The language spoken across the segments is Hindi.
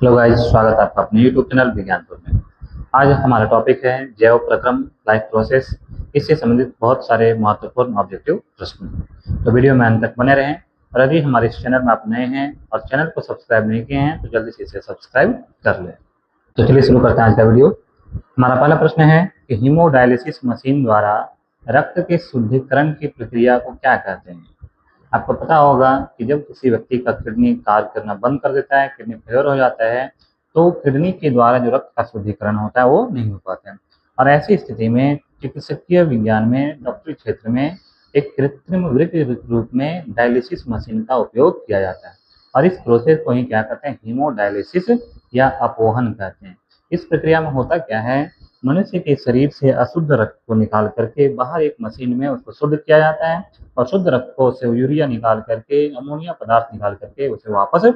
हेलो गाइस, स्वागत है आपका अपने यूट्यूब चैनल विज्ञानपुर में। आज हमारा टॉपिक है जैव प्रक्रम, लाइफ प्रोसेस। इससे संबंधित बहुत सारे महत्वपूर्ण ऑब्जेक्टिव प्रश्न। तो वीडियो में अंत तक बने रहें। और यदि हमारे इस चैनल में आप नए हैं और चैनल को सब्सक्राइब नहीं किए हैं तो जल्दी से इसे सब्सक्राइब कर लें। तो चलिए शुरू करते हैं आज का वीडियो। हमारा पहला प्रश्न है कि हीमोडायलिसिस मशीन द्वारा रक्त के शुद्धिकरण की प्रक्रिया को क्या कहते हैं। आपको पता होगा कि जब किसी व्यक्ति का किडनी कार्य करना बंद कर देता है, किडनी फेलियर हो जाता है, तो किडनी के द्वारा जो रक्त का शुद्धिकरण होता है वो नहीं हो पाता है। और ऐसी स्थिति में चिकित्सकीय विज्ञान में, डॉक्टरी क्षेत्र में एक कृत्रिम वृक्क रूप में डायलिसिस मशीन का उपयोग किया जाता है। और इस प्रोसेस को ही क्या कहते हैं, हीमोडायलिसिस या अपोहन कहते हैं। इस प्रक्रिया में होता क्या है, मनुष्य के शरीर से अशुद्ध रक्त को निकाल करके बाहर एक मशीन में उसको शुद्ध किया जाता है और शुद्ध रक्त को से यूरिया निकाल करके, अमोनिया पदार्थ निकाल करके उसे वापस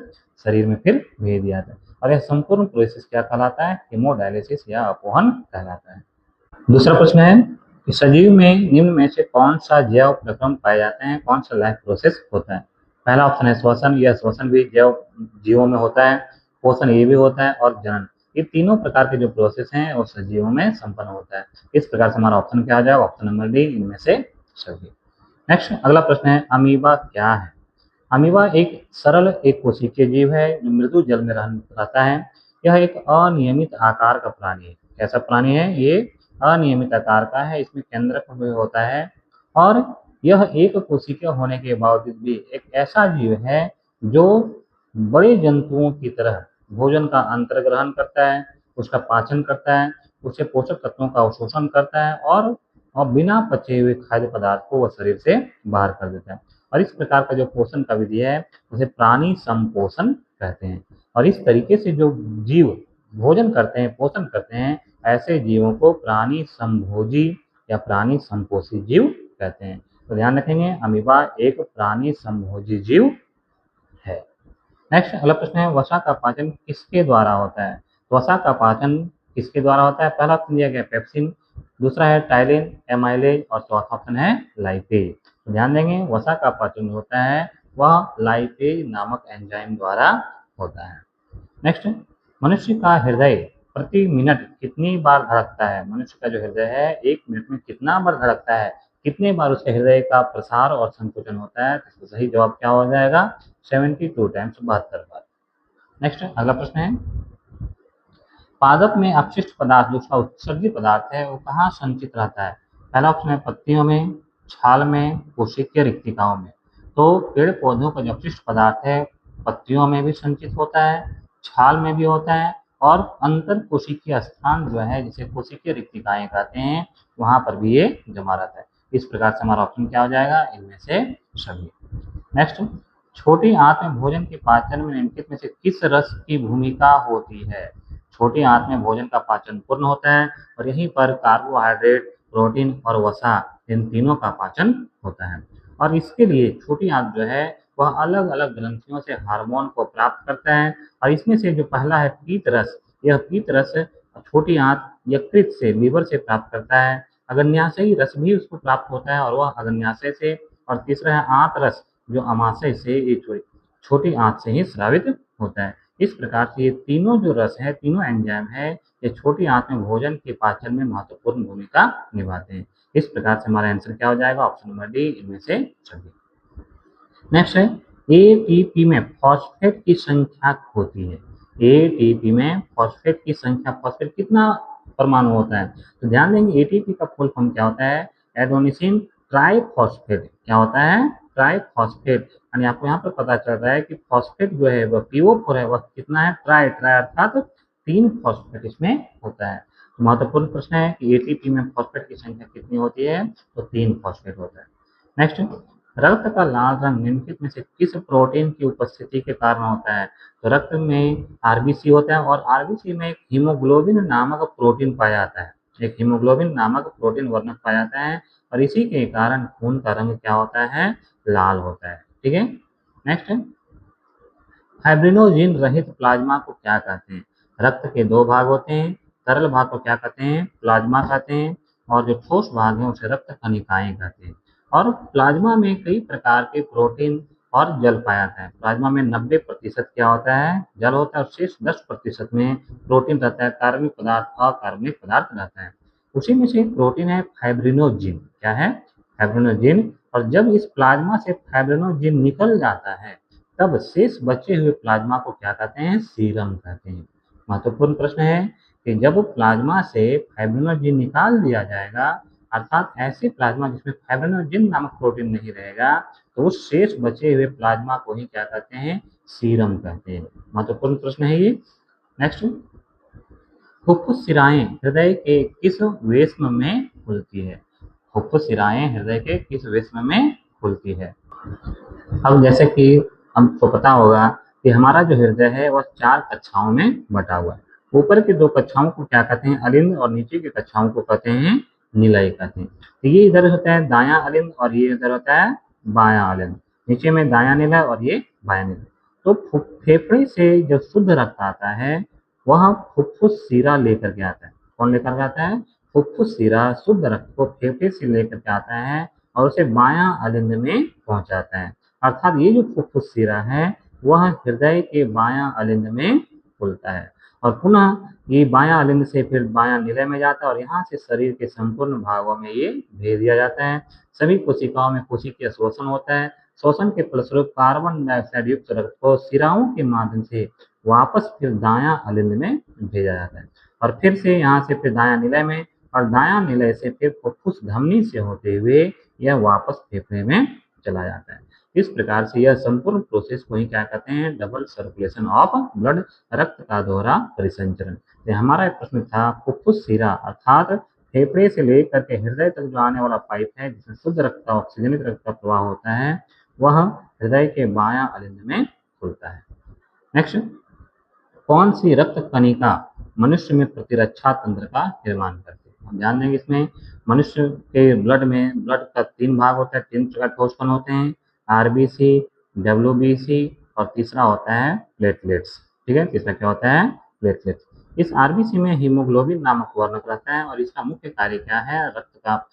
शरीर में फिर भेज दिया जाता है। और यह संपूर्ण प्रोसेस क्या कहलाता है, हीमोडायलिसिस या अपोहन कहलाता है। दूसरा प्रश्न है कि सजीव में निम्न में से कौन सा जैव प्रक्रम पाए जाते हैं, कौन सा लाइफ प्रोसेस होता है। पहला ऑप्शन है श्वसन। यह श्वसन भी जैव जीवों में होता है। पोषण ये भी होता है। और जनन, ये तीनों प्रकार के जो प्रोसेस हैं वो सजीवों में संपन्न होता है। इस प्रकार से हमारा ऑप्शन क्या आ जाएगा, ऑप्शन नंबर डी, इनमें से सभी। नेक्स्ट अगला प्रश्न है, अमीबा क्या है। अमीबा एक सरल एक कोशिकीय जीव है जो मृदु जल में रहता है। यह एक अनियमित आकार का प्राणी है। कैसा प्राणी है ये, अनियमित आकार का है। इसमें केंद्रक भी होता है और यह एक कोशिकीय होने के बावजूद भी एक ऐसा जीव है जो बड़े जंतुओं की तरह भोजन का अंतर्ग्रहण करता है, उसका पाचन करता है, उससे पोषक तत्वों का अवशोषण करता है और बिना पचे हुए खाद्य पदार्थ को वह शरीर से बाहर कर देता है। और इस प्रकार का जो पोषण का विधि है उसे प्राणी संपोषण कहते हैं। और इस तरीके से जो जीव भोजन करते हैं, पोषण करते हैं, ऐसे जीवों को प्राणी संभोजी या प्राणी संपोषी जीव कहते हैं। तो ध्यान रखेंगे, अमीबा एक प्राणी संभोजी जीव है। नेक्स्ट अगला प्रश्न है, वसा का पाचन किसके द्वारा होता है। वसा का पाचन किसके द्वारा होता है। पहला ऑप्शन दिया गया पेप्सिन, दूसरा है टाइलिन, एमाइलेज और चौथा ऑप्शन है लाइपेज। तो ध्यान देंगे, वसा का पाचन होता है वह लाइपेज नामक एंजाइम द्वारा होता है। नेक्स्ट, मनुष्य का हृदय प्रति मिनट कितनी बार धड़कता है। मनुष्य का जो हृदय है 1 मिनट में कितना बार धड़कता है, कितने बार उसके हृदय का प्रसार और संकुचन होता है। तो सही जवाब क्या हो जाएगा, 72 टाइम्स, 72 बार। नेक्स्ट अगला प्रश्न है, पादप में अपशिष्ट पदार्थ जो उसका उत्सर्जी पदार्थ है वो कहाँ संचित रहता है। पहला ऑप्शन है पत्तियों में, छाल में, कोशिकीय रिक्तिकाओं में। तो पेड़ पौधों का जो अपशिष्ट पदार्थ है पत्तियों में भी संचित होता है, छाल में भी होता है और अंतर कोशिकीय स्थान जो है जिसे कोशिकीय रिक्तिकाएं कहते हैं वहां पर भी ये जमा रहता है। इस प्रकार से हमारा ऑप्शन क्या हो जाएगा, इनमें से सभी। नेक्स्ट, छोटी आंत में भोजन के पाचन में निम्नलिखित में से किस रस की भूमिका होती है। छोटी आंत में भोजन का पाचन पूर्ण होता है और यहीं पर कार्बोहाइड्रेट, प्रोटीन और वसा इन तीनों का पाचन होता है। और इसके लिए छोटी आंत जो है वह अलग अलग ग्रंथियों से हार्मोन को प्राप्त करता है। और इसमें से जो पहला है पीत रस, यह पीत रस छोटी आंत यकृत से, लीवर से प्राप्त करता है। अग्न्याशयी रस भी उसको प्राप्त होता है और वह अग्न्याशय से। और तीसरा है आंत रस जो अमाशय से, ये छोटी आंत से ही स्रावित होता है। इस प्रकार से ये तीनों जो रस है, तीनों एंजाइम है, ये छोटी आंत में भोजन के पाचन में महत्वपूर्ण भूमिका निभाते हैं। इस प्रकार से हमारा आंसर क्या हो जाएगा, ऑप्शन नंबर डी, इनमें से सभी। नेक्स्ट है, एटीपी में फॉस्फेट की संख्या होती है। एटीपी में फॉस्फेट की संख्या, फॉस्फेट कितना परमाणु होता है। तो ध्यान देंगे एटीपी का फुल फॉर्म क्या होता है, एडोनिसिन ट्राइफॉस्फेट। क्या होता है, ट्राइफॉस्फेट। यानी आपको यहाँ पर पता चल रहा है कि फॉस्फेट जो है वह PO4 है, वह कितना है, ट्राई ट्राई अर्थात 3 फॉस्फेट इसमें होता है। तो महत्वपूर्ण प्रश्न है कि एटीपी में फॉस्फेट की संख्या कितनी होती है, तो 3 फॉस्फेट होता है। नेक्स्ट, रक्त का लाल रंग निम्नलिखित में से किस प्रोटीन की उपस्थिति के कारण होता है। तो रक्त में आरबीसी होता है और आरबीसी में एक हीमोग्लोबिन नामक प्रोटीन पाया जाता है। एक हीमोग्लोबिन नामक प्रोटीन वर्णक पाया जाता है और इसी के कारण खून का रंग क्या होता है, लाल होता है। ठीक है। नेक्स्ट है, फाइब्रिनोजिन रहित प्लाज्मा को क्या कहते हैं। रक्त के 2 भाग होते हैं, तरल भाग को क्या कहते हैं, प्लाज्मा कहते हैं, और जो ठोस भाग है उसे रक्त कणिकाएं कहते हैं। और प्लाज्मा में कई प्रकार के प्रोटीन और जल पाया जाता है। प्लाज्मा में 90% क्या होता है, जल होता है और शेष 10% में प्रोटीन रहता है, कार्बनिक पदार्थ, अकार्बनिक पदार्थ रहता है। उसी में से एक प्रोटीन है फाइब्रिनोजिन। क्या है? फाइब्रिनोजिन। और जब इस प्लाज्मा से फाइब्रिनोजिन निकल जाता है तब शेष बचे हुए प्लाज्मा को क्या कहते हैं, सीरम कहते हैं। महत्वपूर्ण प्रश्न है कि जब प्लाज्मा से फाइब्रिनोजिन निकाल दिया जाएगा, अर्थात ऐसे प्लाज्मा जिसमें फाइब्रिनोजिन नामक प्रोटीन नहीं रहेगा, तो उस शेष बचे हुए प्लाज्मा को ही क्या कहते हैं, सीरम कहते हैं। महत्वपूर्ण प्रश्न है ये। नेक्स्ट, फुफ्फुस शिराएं हृदय के किस वेश्म में खुलती है? फुफ्फुस शिराएं हृदय के किस वेश्म में खुलती है? अब जैसे कि हमको पता होगा कि हमारा जो हृदय है वह 4 कक्षाओं में बटा हुआ है। ऊपर की 2 कक्षाओं को क्या कहते हैं, अलिंद, और नीचे की कक्षाओं को कहते हैं निलय कहते हैं। तो ये इधर होता है दायां अलिंद और ये इधर होता है बायां अलिंद। नीचे में दायां निलय और ये बायां निलय। तो फेफड़े से जो शुद्ध रक्त आता है वह फुफ्फुस शिरा लेकर के आता है। कौन लेकर के आता है? फुफ्फुस शिरा शुद्ध रक्त को फेफड़े से लेकर के आता है और उसे बायां अलिंद में पहुंचाता है। अर्थात ये जो फुफ्फुस शिरा है वह हृदय के बायां अलिंद में खुलता है और पुनः ये बायां अलिंद से फिर बायां निलय में जाता है और यहाँ से शरीर के संपूर्ण भागों में ये भेज दिया जाता है। सभी कोशिकाओं में कोशिकीय शोषण होता है। शोषण के फलस्वरूप कार्बन डाइऑक्साइड युक्त रक्त को शिराओं के माध्यम से वापस फिर दायां अलिंद में भेजा जाता है और फिर से यहाँ से फिर दायां निलय में और दायां निलय से फिर फुफ्फुस धमनी से होते हुए यह वापस फेफड़े में चला जाता है। इस प्रकार से यह संपूर्ण प्रोसेस को ही क्या कहते हैं, डबल सर्कुलेशन ऑफ ब्लड, रक्त का दोहरा परिसंचरण। ये हमारा एक प्रश्न था, फुफ्फुस शिरा अर्थात फेफड़े से लेकर के हृदय तक जो आने वाला पाइप है जिसमें शुद्ध रक्त का, ऑक्सीजनित रक्त का प्रवाह होता है, वह हृदय के बायां अलिंद में खुलता है। नेक्स्ट, कौन सी रक्त कणिका मनुष्य में प्रतिरक्षा तंत्र का निर्माण करती है? हम ध्यान देंगे इसमें मनुष्य के ब्लड में, ब्लड का 3 भाग होता है, 3 प्रकार के उत्पन्न होते हैं, आरबीसी, डब्ल्यूबीसी और तीसरा होता है प्लेटलेट्स। ठीक है, तीसरा क्या होता है, प्लेटलेट्स। इस आरबीसी में हीमोग्लोबिन नामक वर्णक रहता है और इसका मुख्य कार्य क्या है, रक्त का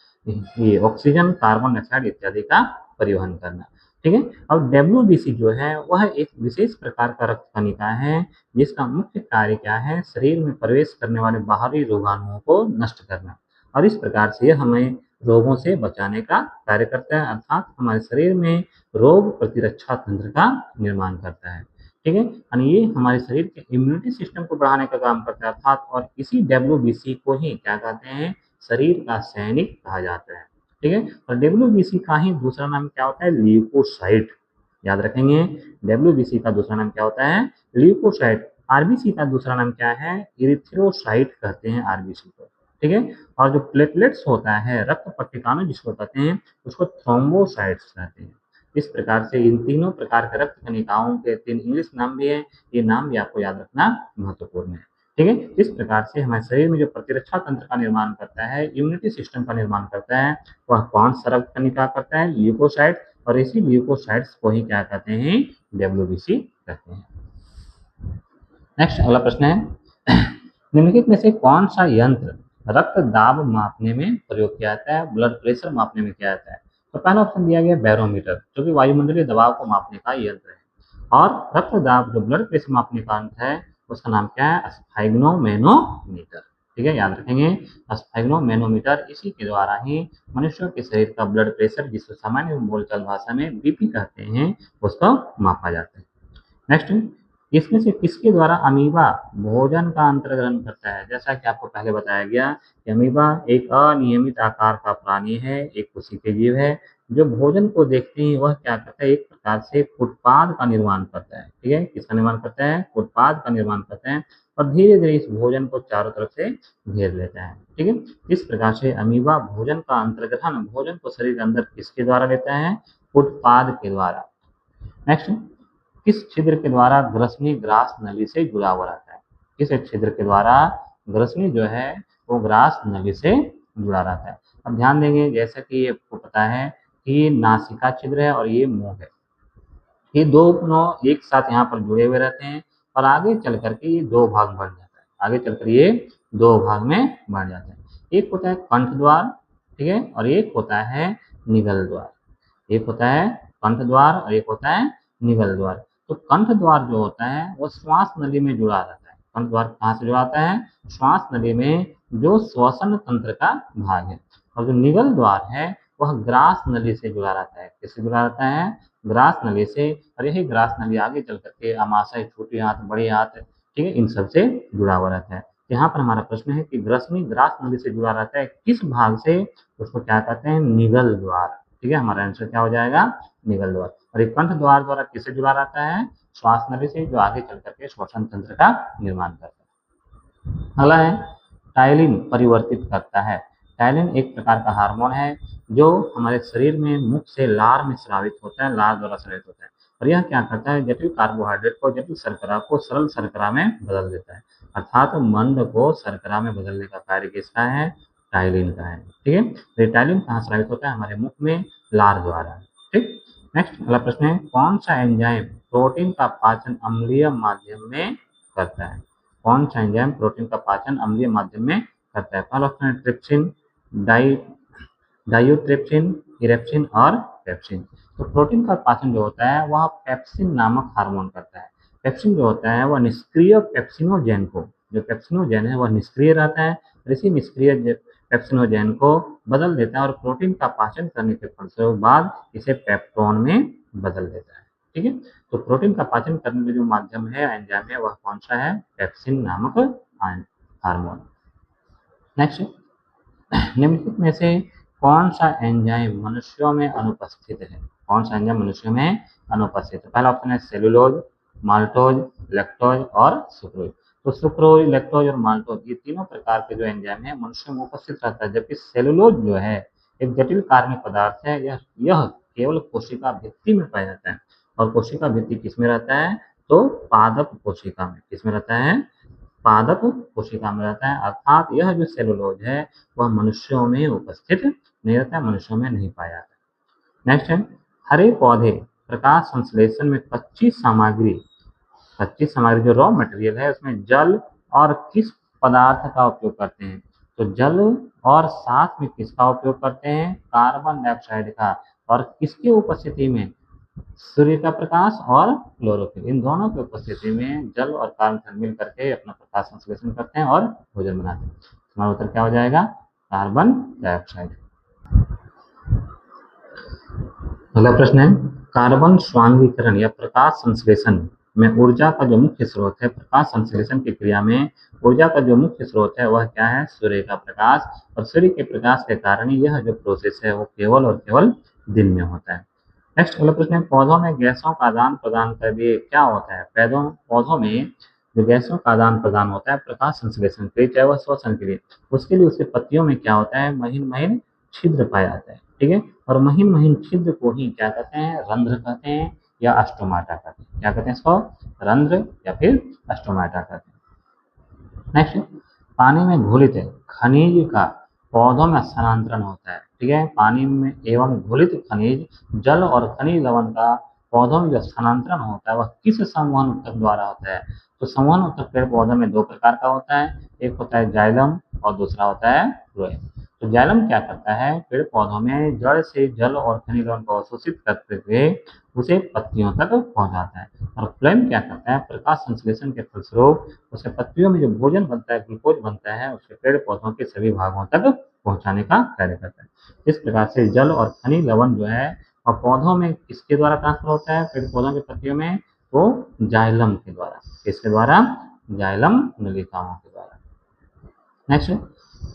ये ऑक्सीजन, कार्बन डाइऑक्साइड इत्यादि का परिवहन करना। ठीक है, और डब्ल्यूबीसी जो है वह एक विशेष प्रकार का रक्त कणिका है जिसका मुख्य कार्य क्या है, शरीर में प्रवेश करने वाले बाहरी रोगाणुओं को नष्ट करना और इस प्रकार से हमें रोगों से बचाने का कार्य करता है, अर्थात हमारे शरीर में रोग प्रतिरक्षा तंत्र का निर्माण करता है। ठीक है, यानी ये हमारे शरीर के इम्यूनिटी सिस्टम को बढ़ाने का काम करता है, अर्थात और इसी डब्ल्यूबीसी को ही क्या कहते हैं, शरीर का सैनिक कहा जाता है। ठीक है, और डब्ल्यूबीसी का ही दूसरा नाम क्या होता है, ल्यूकोसाइट। याद रखेंगे, डब्ल्यूबीसी का दूसरा नाम क्या होता है, ल्यूकोसाइट। आरबीसी का दूसरा नाम क्या है, इरिथ्रोसाइट कहते हैं आरबीसी को। ठीक है, और जो प्लेटलेट्स होता है, रक्त पट्टिकानु जिसको कहते हैं, उसको थ्रोम्बोसाइट्स कहते हैं। इस प्रकार से इन तीनों प्रकार के रक्त कणिकाओं के 3 इंग्लिश नाम भी है, ये नाम भी आपको याद रखना महत्वपूर्ण है। ठीक है, इस प्रकार से हमारे शरीर में जो प्रतिरक्षा तंत्र का निर्माण करता है, इम्यूनिटी सिस्टम का निर्माण करता है, वह कौन सा रक्त कणिका करता है, ल्यूकोसाइट, और इसी ल्यूकोसाइट्स को ही क्या कहते हैं, डब्ल्यूबीसी कहते हैं। नेक्स्ट अगला प्रश्न है, निम्नलिखित में से कौन सा यंत्र रक्त दाब मापने में प्रयोग किया जाता है, ब्लड प्रेशर मापने में किया जाता है? तो पहला ऑप्शन दिया गया बैरोमीटर, जो कि वायुमंडलीय दबाव को मापने का यंत्र है, और रक्त दाब जो ब्लड प्रेशर मापने का यंत्र है उसका नाम क्या है, स्फेग्नोमेनोमीटर। ठीक है, याद रखेंगे, स्फेग्नोमेनोमीटर। इसी के द्वारा ही मनुष्यों के शरीर का ब्लड प्रेशर, जिसको सामान्य बोलचाल भाषा में बीपी कहते हैं, उसको मापा जाता है। नेक्स्ट, इसमें से किसके द्वारा अमीबा भोजन का अंतर्ग्रहण करता है? जैसा कि आपको पहले बताया गया कि अमीबा एक अनियमित आकार का प्राणी है, एक कोशिकीय जीव है, जो भोजन को देखते ही वह क्या करता है, एक प्रकार से फुटपाथ का निर्माण करता है। ठीक है, किसका निर्माण करता है, फुटपाथ का निर्माण करता है और धीरे धीरे इस भोजन को चारों तरफ से घेर लेता है। ठीक है, इस प्रकार से अमीबा भोजन का अंतर्ग्रहण, भोजन को शरीर के अंदर किसके द्वारा लेता है, फुटपाथ के द्वारा। नेक्स्ट, किस छिद्र के द्वारा ग्रसनी ग्रास नली से जुड़ा हुआ रहता है? किस छिद्र के द्वारा ग्रसनी जो है वो ग्रास नली से जुड़ा रहता है? अब ध्यान देंगे, जैसा कि आपको पता है कि ये नासिका छिद्र है और ये मुंह है, ये दोनों एक साथ यहाँ पर जुड़े हुए रहते हैं और आगे चल करके ये 2 भाग बढ़ जाता है, आगे चलकर ये 2 भाग में बढ़ जाता है। एक होता है कंठ द्वार, ठीक है, और एक होता है निगल द्वार। एक होता है कंठ द्वार और एक होता है निगल द्वार। तो कंठ द्वार जो होता है वो श्वास नली में जुड़ा रहता है। कंठ द्वार कहाँ से जुड़ा रहता है? श्वास नली में, जो श्वसन तंत्र का भाग है। और जो निगल द्वार है वह ग्रास नली से जुड़ा रहता है। किससे जुड़ा रहता है? ग्रास नली से। और यही ग्रास नली आगे चल करके अमाशय, छोटी आंत, बड़ी आंत, ठीक है, इन सब से जुड़ा हुआ रहता है। यहाँ पर हमारा प्रश्न है कि ग्रसनी ग्रास नली से जुड़ा रहता है किस भाग से? उसको क्या कहते हैं? निगल द्वार। ठीक है, हमारा आंसर क्या हो जाएगा? निगल द्वार। और एक कंठ द्वार द्वारा किससे जुड़ा रहता है? श्वास नली से, जो आगे चल करके श्वसन तंत्र का निर्माण करता है। अगला है टाइलिन परिवर्तित करता है। टाइलिन एक प्रकार का हार्मोन है जो हमारे शरीर में मुख से लार में स्रावित होता है, लार द्वारा स्रावित होता है। और यह क्या करता है? जटिल कार्बोहाइड्रेट को, जटिल शर्करा को सरल शर्करा में बदल देता है। अर्थात मंद को शर्करा में बदलने का कार्य किसका है? टाइलिन का है। ठीक है, तो टाइलिन कहाँ स्रावित होता है? हमारे मुख में, लार द्वारा। ठीक, नेक्स्ट अगला प्रश्न है, कौन सा एंजाइम प्रोटीन का पाचन अम्लीय माध्यम में करता है? कौन सा एंजाइम प्रोटीन का पाचन अम्लीय माध्यम में करता है? पहला ऑप्शन है ट्रिप्सिन, डायोट्रिप्सिन, इरेप्सिन और पेप्सिन। तो प्रोटीन का पाचन जो होता है वह पेप्सिन नामक हार्मोन करता है। पेप्सिन जो होता है वह निष्क्रिय पेप्सिनोजेन को, जो पेप्सिनोजेन है वह निष्क्रिय रहता है, इसी निष्क्रिय पेप्सिनोजेन को बदल देता है और प्रोटीन का पाचन करने के फलस्वरूप बाद इसे पेप्टोन में बदल देता है। ठीक है, तो प्रोटीन का पाचन करने में जो माध्यम है, एंजाइम है, वह कौन सा है? पेप्सिन नामक हार्मोन। नेक्स्ट, निम्नलिखित में से कौन सा एंजाइम मनुष्यों में अनुपस्थित है? कौन सा एंजाइम मनुष्यों में अनुपस्थित है? पहला ऑप्शन है सेलुलोज, माल्टोज, लैक्टोज और सुक्रोज। तो सुक्रोज, लैक्टोज और माल्टोज ये तीनों प्रकार के जो एंजाइम है मनुष्यों में उपस्थित रहता है, जबकि सेलुलोज जो है एक जटिल कार्बनिक पदार्थ है। यह केवल कोशिका भित्ति में पाया जाता है। और कोशिका भित्ति किसमें रहता है? तो पादप कोशिका में। किसमें रहता है? पादप कोशिका में रहता है। अर्थात यह जो सेलुलोज है वह मनुष्यों में उपस्थित नहीं रहता है, मनुष्यों में नहीं पाया जाता। नेक्स्ट है, हरे पौधे प्रकाश संश्लेषण में कच्ची सामग्री जो रॉ मटेरियल है उसमें जल और किस पदार्थ का उपयोग करते हैं? तो जल और साथ में किसका उपयोग करते हैं? कार्बन डाइऑक्साइड का। और किसकी उपस्थिति में? सूर्य का प्रकाश और क्लोरोफिल, इन दोनों की उपस्थिति में जल और कार्बन मिल करके अपना प्रकाश संश्लेषण करते हैं और भोजन बनाते हैं। हमारा उत्तर क्या हो जाएगा? Carbon dioxide. अगला प्रश्न है, कार्बन स्वांगीकरण या प्रकाश संश्लेषण में ऊर्जा का जो मुख्य स्रोत है, प्रकाश संश्लेषण की क्रिया में ऊर्जा का जो मुख्य स्रोत है वह क्या है? सूर्य का प्रकाश। और सूर्य के प्रकाश के कारण यह जो प्रोसेस है वो केवल और केवल दिन में होता है। नेक्स्ट अगला प्रश्न है, पौधों में गैसों का आदान प्रदान कर लिए क्या होता है? पौधों में जो गैसों का आदान प्रदान होता है प्रकाश संश्लेषण के लिए, चाहे वह श्वसन के लिए, उसके लिए उसके पत्तियों में क्या होता है? महीन महीन छिद्र पाया जाता है। ठीक है, और महीन महीन छिद्र को ही क्या कहते हैं? रंध्र कहते हैं या स्टोमाटा कहते हैं। क्या कहते हैं इसको? रंध्र या फिर स्टोमाटा कहते हैं। नेक्स्ट, पानी में घुलित खनिज का पौधों में स्थानांतरण होता है। ठीक है, पानी में एवं घुलित खनिज, जल और खनिज लवण का पौधों में जो स्थानांतरण होता है वह किस संवहन ऊतक द्वारा होता है? तो संवहन ऊतक पेड़ पौधों में दो प्रकार का होता है, एक होता है जाइलम और दूसरा होता है फ्लोएम। तो जाइलम क्या करता है? पेड़ पौधों में जड़ से जल और खनिज लवण को अवशोषित करते हुए उसे पत्तियों तक पहुंचाता है। और फ्लोएम क्या करता है? प्रकाश संश्लेषण के फलस्वरूप उसे पत्तियों में जो भोजन बनता है, ग्लूकोज बनता है, उसके पेड़ पौधों के सभी भागों तक पहुंचाने का कार्य करता है। इस प्रकार से जल और खनिज लवण जो है और पौधों में किसके द्वारा ट्रांसफर होता है? पेड़ पौधों के पत्तियों में, वो जाइलम के द्वारा। किसके द्वारा? जाइलम नलिकाओं के द्वारा। नेक्स्ट,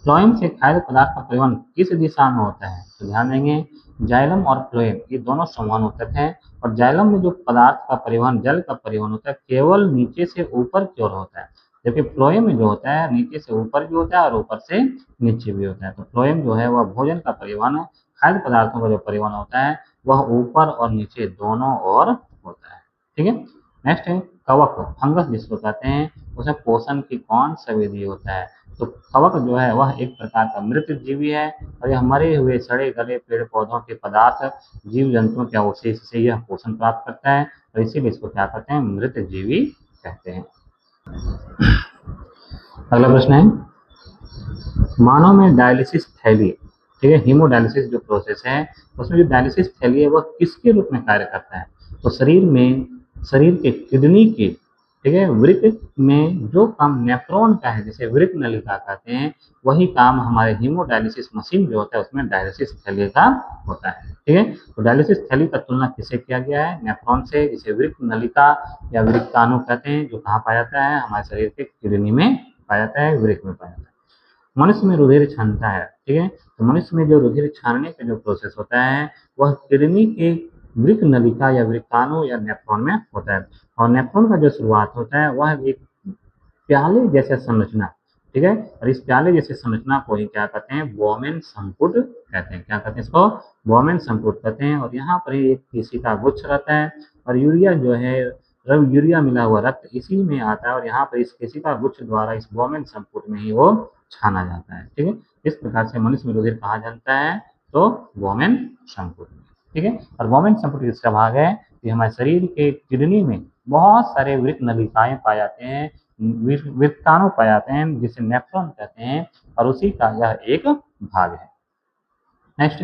फ्लोएम से खाद्य पदार्थ का परिवहन किस दिशा में होता है? तो ध्यान देंगे, जाइलम और फ्लोएम ये दोनों संवहन ऊतक हैं। और जाइलम में जो पदार्थ का परिवहन, जल का परिवहन होता है, केवल नीचे से ऊपर की ओर होता है, जबकि फ्लोएम में जो होता है नीचे से ऊपर भी होता है और ऊपर से नीचे भी होता है। तो फ्लोएम जो है वह भोजन का परिवहन, खाद्य पदार्थों का जो परिवहन होता है वह ऊपर और नीचे दोनों ओर होता है। ठीक है, नेक्स्ट है कवक, फंगस जिसको कहते हैं, उसमें पोषण की कौन सा विधि होता है? तो कवक जो है वह एक प्रकार का मृत जीवी है और यह मरे हुए सड़े गले पेड़ पौधों के पदार्थ, जीव जंतुओं के अवशेष से यह पोषण प्राप्त करता है और इसीलिए इसको क्या कहते हैं? मृत जीवी कहते हैं। अगला प्रश्न है, मानव में डायलिसिस थैली, ठीक है, हीमोडायलिसिस जो प्रोसेस है उसमें जो डायलिसिस थैली है वह किसके रूप में कार्य करता है? तो शरीर के किडनी के, ठीक है, वृक्क में जो काम नेफ्रॉन का है, जैसे वृक्क नलिका कहते हैं, वही काम हमारे हीमोडायलिसिस मशीन जो होता है उसमें डायलिसिस थैली का होता है। ठीक है, तो डायलिसिस थैली का तुलना किससे किया गया है? नेफ्रॉन से, जिसे वृक्क नलिका या वृक्काणु कहते हैं, जो कहाँ पाया जाता है? हमारे शरीर के किडनी में पाया जाता है, वृक्क में पाया जाता है। मनुष्य में रुधिर छानता है, ठीक है, तो मनुष्य में जो रुधिर छानने का जो प्रोसेस होता है वह किडनी के वृक्क नलिका या वृक्काणु या नेफ्रॉन में होता है। और नेफ्रॉन का जो शुरुआत होता है वह एक प्याले जैसे संरचना, ठीक है, और इस प्याले जैसे संरचना को ही क्या कहते हैं? बोमेन संपुट कहते हैं। क्या कहते हैं इसको? बोमेन संपुट कहते हैं। और यहाँ पर एक किसी का गुच्छ रहता है और यूरिया जो है, यूरिया मिला हुआ रक्त इसी में आता है और यहाँ पर इस किसी का गुच्छ द्वारा इस बोमेन संपुट में ही वो छाना जाता है। ठीक है, इस प्रकार से मनुष्य में रुधिर कहाँ जाता है? तो बोमेन संपुट में। ठीक है, और बोमेन संपुट किसका भाग है? कि हमारे शरीर के किडनी में बहुत सारे वृक्क नलिकाएं पाए जाते हैं, वृक्काणु पाए जाते हैं, जिसे नेफ्रॉन कहते हैं, और उसी का यह एक भाग है। नेक्स्ट,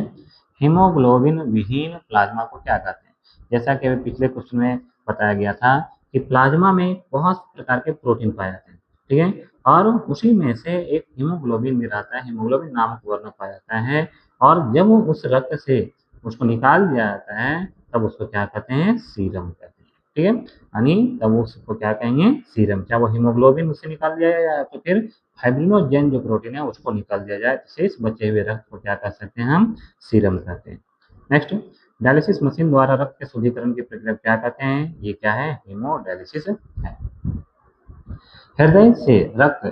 हीमोग्लोबिन विहीन प्लाज्मा को क्या कहते हैं? जैसा कि पिछले क्वेश्चन में बताया गया था कि प्लाज्मा में बहुत प्रकार के प्रोटीन पाए जाते हैं, ठीक है, और उसी में से एक हीमोग्लोबिन भी रहता है, हीमोग्लोबिन नामक वर्ण पाया जाता है। और जब वो उस रक्त से उसको निकाल दिया जाता है तब उसको क्या कहते हैं? सीरम कहते हैं। ठीक है, यानी तब उसको क्या कहेंगे? सीरम। क्या वो हीमोग्लोबिन उससे निकाल दिया जाए या तो फिर फाइब्रिनोजेन जो प्रोटीन है उसको निकाल दिया जाए, शेष बचे हुए रक्त को क्या कह सकते हैं? हम सीरम कहते हैं। नेक्स्ट, डायलिसिस मशीन द्वारा रक्त के शुद्धिकरण की प्रक्रिया क्या कहते हैं? ये क्या है? हीमोडायलिसिस है। हृदय से रक्त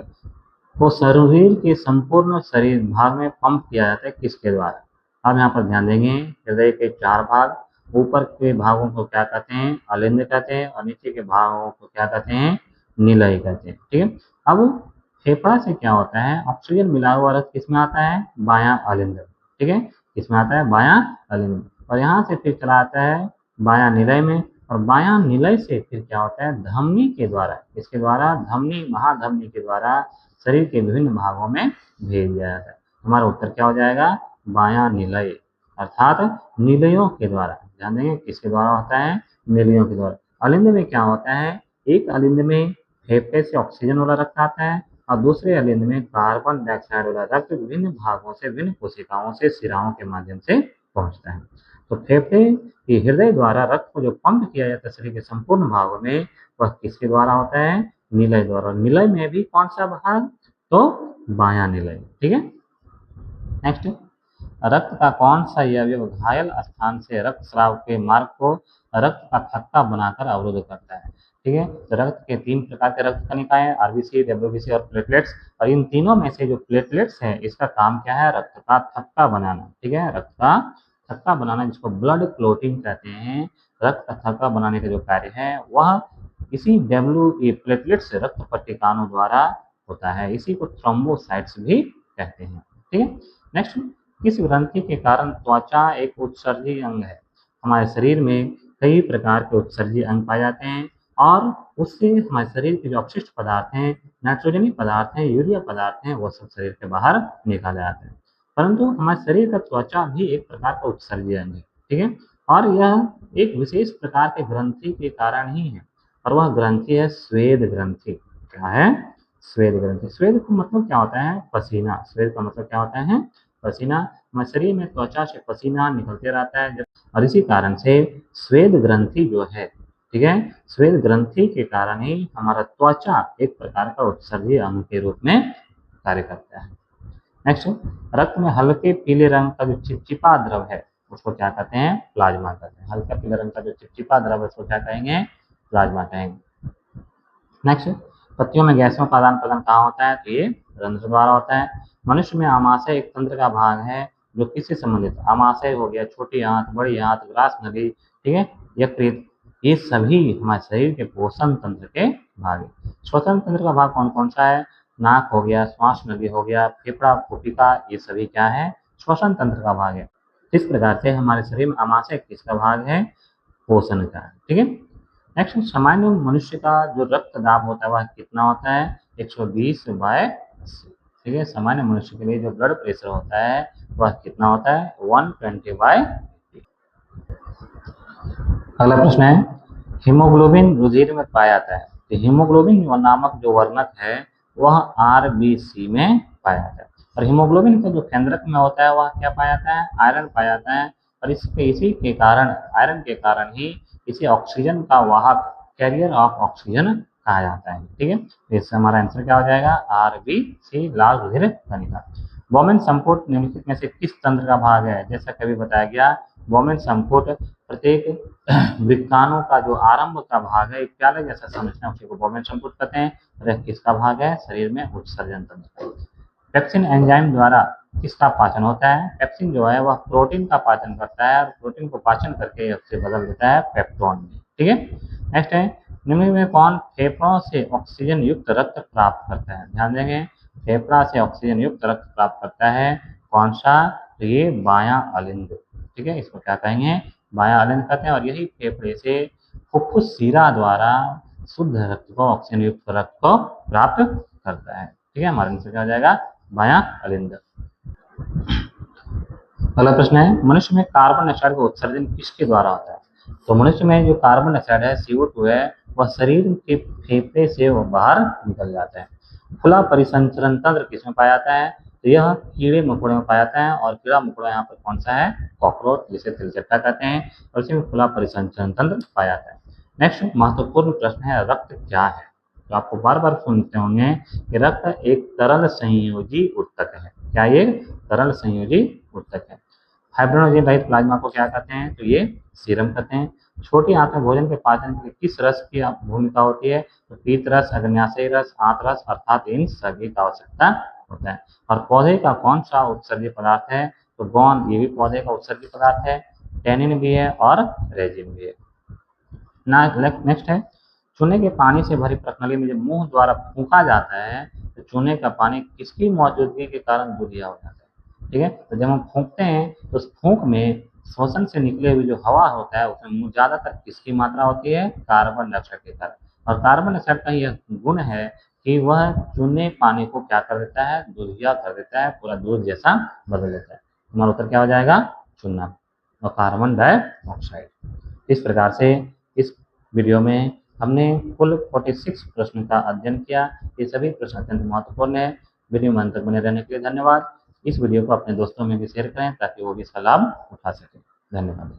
को शरीर के संपूर्ण शरीर भाग में पंप किया जाता है, किसके द्वारा? अब यहाँ पर ध्यान देंगे, हृदय के 4 भाग, ऊपर के भागों को क्या कहते हैं? अलिंद कहते हैं, और नीचे के भागों को क्या कहते हैं? निलय कहते हैं। ठीक है, अब फेफड़ा से क्या होता है? ऑक्सीजन मिला हुआ रक्त किसमें आता है? बायां अलिंद। ठीक है, किसमें आता है? बायां अलिंद। और यहाँ से फिर चला आता है बायां निलय में, और बायां निलय से फिर क्या होता है? धमनी के द्वारा, इसके द्वारा धमनी, महाधमनी के द्वारा शरीर के विभिन्न भागों में भेज दिया जाता है। हमारा उत्तर क्या हो जाएगा? बायां निलय, अर्थात निलयों के द्वारा। ध्यान देंगे, किसके द्वारा होता है? निलयों के द्वारा। अलिंद में क्या होता है? एक अलिंद में फेफड़े से ऑक्सीजन वाला रक्त आता है और दूसरे अलिंद में कार्बन डाइऑक्साइड वाला रक्त विभिन्न भागों से, विभिन्न कोशिकाओं से, शिराओं के माध्यम से पहुंचता है। तो फेफड़े के हृदय द्वारा रक्त को जो पंप किया जाता है शरीर के संपूर्ण भागों में, वह किसके द्वारा होता है? निलय द्वारा। निलय में भी कौन सा भाग? तो बायां निलय। ठीक है, नेक्स्ट, रक्त का कौन सा अवयव घायल स्थान से रक्त स्राव के मार्ग को रक्त का थक्का बनाकर अवरुद्ध करता है? ठीक है, तो रक्त के 3 प्रकार के रक्त कणिकाएं हैं, आरबीसी, डब्ल्यूबीसी और प्लेटलेट्स, और इन तीनों में से जो प्लेटलेट्स है इसका काम क्या है? रक्त का थक्का बनाना। ठीक है, रक्त का थक्का बनाना, जिसको ब्लड क्लोटिंग कहते हैं। रक्त का थक्का बनाने का जो कार्य है वह इसी प्लेटलेट्स रक्त पट्टिकाओं द्वारा होता है। इसी को थ्रोम्बोसाइट्स भी कहते हैं। ठीक है, नेक्स्ट, किस ग्रंथि के कारण त्वचा एक उत्सर्जी अंग है? हमारे शरीर में कई प्रकार के उत्सर्जी अंग पाए जाते हैं और उससे हमारे शरीर के जो अपशिष्ट पदार्थ हैं, नाइट्रोजनी पदार्थ हैं, यूरिया पदार्थ हैं, वो सब शरीर के बाहर निकाले जाते हैं। परंतु हमारे शरीर का त्वचा भी एक प्रकार का उत्सर्जी अंग है। ठीक है, और यह एक विशेष प्रकार के ग्रंथि के कारण ही है, और वह ग्रंथि है स्वेद ग्रंथि। क्या है? स्वेद ग्रंथि। स्वेद का मतलब क्या होता है? पसीना। स्वेद का मतलब क्या होता है? पसीना। हमारे शरीर में त्वचा से पसीना निकलते रहता है, और इसी कारण से स्वेद ग्रंथि जो है, ठीक है, स्वेद ग्रंथि के कारण ही हमारा त्वचा एक प्रकार का उत्सर्जी अंग के रूप में कार्य करता है। नेक्स्ट, रक्त में हल्के पीले रंग का जो चिपचिपा द्रव है उसको क्या कहते हैं? प्लाज्मा कहते हैं। हल्का पीले रंग का जो चिपचिपा द्रव है उसको क्या कहेंगे? प्लाज्मा कहेंगे। नेक्स्ट, पत्तियों में गैसों का आदान प्रदान कहाँ होता है? तो ये रंध्र द्वारा होता है। मनुष्य में आमाशय एक तंत्र का भाग है जो किससे संबंधित? आमाशय हो गया, छोटी आंत, बड़ी आंत, ग्रास नली, ठीक है, यकृत, ये सभी हमारे शरीर के पोषण तंत्र के भाग है। श्वसन तंत्र का भाग कौन कौन सा है? नाक हो गया, श्वास नली हो गया, फेफड़ा, कोशिका, ये सभी क्या है? श्वसन तंत्र का भाग है। इस प्रकार से हमारे शरीर में आमाशय किसका भाग है? पोषण का। ठीक है, नेक्स्ट, सामान्य मनुष्य का जो रक्त दाब होता है वह कितना होता है? 120/80। ठीक है, सामान्य मनुष्य के लिए जो ब्लड प्रेशर होता है वह कितना होता है, 120/80। अगला प्रश्न है, हीमोग्लोबिन रुधिर में पाया जाता है। तो हीमोग्लोबिन नामक जो वर्णक है वह आरबीसी में पाया जाता है। और हीमोग्लोबिन का जो केंद्रक में होता है वह क्या पाया जाता है, आयरन पाया जाता है। और इसी के कारण, आयरन के कारण ही इसे ऑक्सीजन का वाहक, कैरियर ऑफ ऑक्सीजन कहा जाता है। ठीक है, तो इससे हमारा आंसर क्या हो जाएगा, आरबीसी, लाल रुधिर कणिका। बोमेन संपुट निम्नलिखित में से किस तंत्र का भाग है। जैसा कभी बताया गया, बोमेन संपुट प्रत्येक वृक्काणु का जो आरंभ का भाग है, एक प्याले जैसा संरचना, उसी को बोमेन संपुट कहते हैं। और यह किसका भाग है, शरीर में उत्सर्जन तंत्र। पेप्सिन एंजाइम द्वारा किसका पाचन होता है। पेप्सिन जो है वह प्रोटीन का पाचन करता है और प्रोटीन को पाचन करके उसे बदल देता है पेप्टोन में। ठीक है, नेक्स्ट है, निम्न में कौन फेफड़ों से ऑक्सीजन युक्त रक्त प्राप्त करता है। ध्यान देंगे, फेफड़ा से ऑक्सीजन युक्त रक्त प्राप्त करता है कौन सा, तो ये बायां अलिंद। ठीक है, इसको क्या कहेंगे, बायां अलिंद कहते हैं। और यही फेफड़े से फुफ्फुस शिरा द्वारा शुद्ध रक्त को, ऑक्सीजन युक्त रक्त को प्राप्त करता है। ठीक है, हमारा आंसर क्या हो जाएगा, बायां अलिंद। अगला प्रश्न है, मनुष्य में कार्बन डाइऑक्साइड का उत्सर्जन किसके द्वारा होता है। तो मनुष्य में जो कार्बन डाइऑक्साइड है, CO2 है, वह शरीर के फेफड़े से वह बाहर निकल जाता है। खुला परिसंचरण तंत्र किसमें पाया जाता है, तो यह कीड़े मकोड़े में पाया जाता है। और कीड़ा मकोड़ा यहाँ पर कौन सा है, कॉकरोच, जिसे तिलचट्टा कहते हैं। और इसी में खुला परिसंचरण तंत्र पाया जाता है। नेक्स्ट महत्वपूर्ण प्रश्न है, रक्त क्या है। तो आपको बार बार सुनते होंगे कि रक्त एक तरल संयोजी ऊतक है। क्या ये तरल संयोजी ऊतक है। फाइब्रिनोजेन रहित प्लाज्मा को क्या कहते हैं, तो ये सीरम कहते हैं। छोटी आंत में भोजन के पाचन के लिए किस रस की भूमिका होती है, तो पीत रस, अग्न्याशयी रस, आंत रस, अर्थात इन सभी का आवश्यकता होता है। और पौधे का कौन सा उत्सर्जी पदार्थ है, तो गोंद, ये भी पौधे का उत्सर्जी पदार्थ है। टेनिन भी है और रेजिन भी है। नेक्स्ट है, चूने के पानी से भरी प्रणाली में जब मुंह द्वारा फूंका जाता है तो चूने का पानी किसकी मौजूदगी के कारण दूधिया हो जाता है। ठीक है, तो जब हम फूंकते हैं तो उस फूंक में श्वसन से निकले हुए जो हवा होता है उसमें ज्यादातर किसकी मात्रा होती है, कार्बन डाइऑक्साइड के कारण। और कार्बन डाइऑक्साइड का यह गुण है कि वह चूने पानी को क्या कर देता है, दूधिया कर देता है, पूरा दूध जैसा बदल देता है। हमारा उत्तर क्या हो जाएगा, चूना और कार्बन डाइऑक्साइड। इस प्रकार से इस वीडियो में हमने कुल 46 प्रश्न का अध्ययन किया। ये सभी प्रश्न अत्यंत महत्वपूर्ण है। वीडियो में अंत तक बने रहने के लिए धन्यवाद। इस वीडियो को अपने दोस्तों में भी शेयर करें ताकि वो भी इसका लाभ उठा सकें। धन्यवाद।